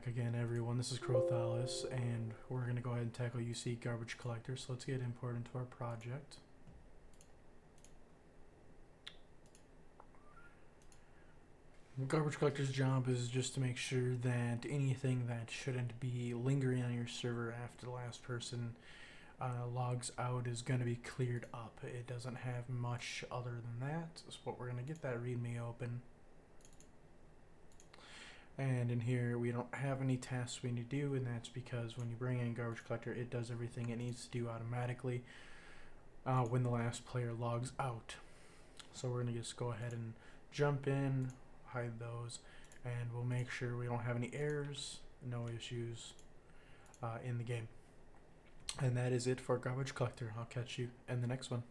back again, everyone. This is Crowon, and we're going to go ahead and tackle UCE Garbage Collector. So let's get import into our project. Garbage Collector's job is just to make sure that anything that shouldn't be lingering on your server after the last person logs out is going to be cleared up. It doesn't have much other than that. So we're going to get that README open. And in here we don't have any tasks we need to do, and that's because when you bring in Garbage Collector, it does everything it needs to do automatically when the last player logs out. So we're going to just go ahead and jump in, hide those, and we'll make sure we don't have any errors, no issues in the game. And that is it for Garbage Collector. I'll catch you in the next one.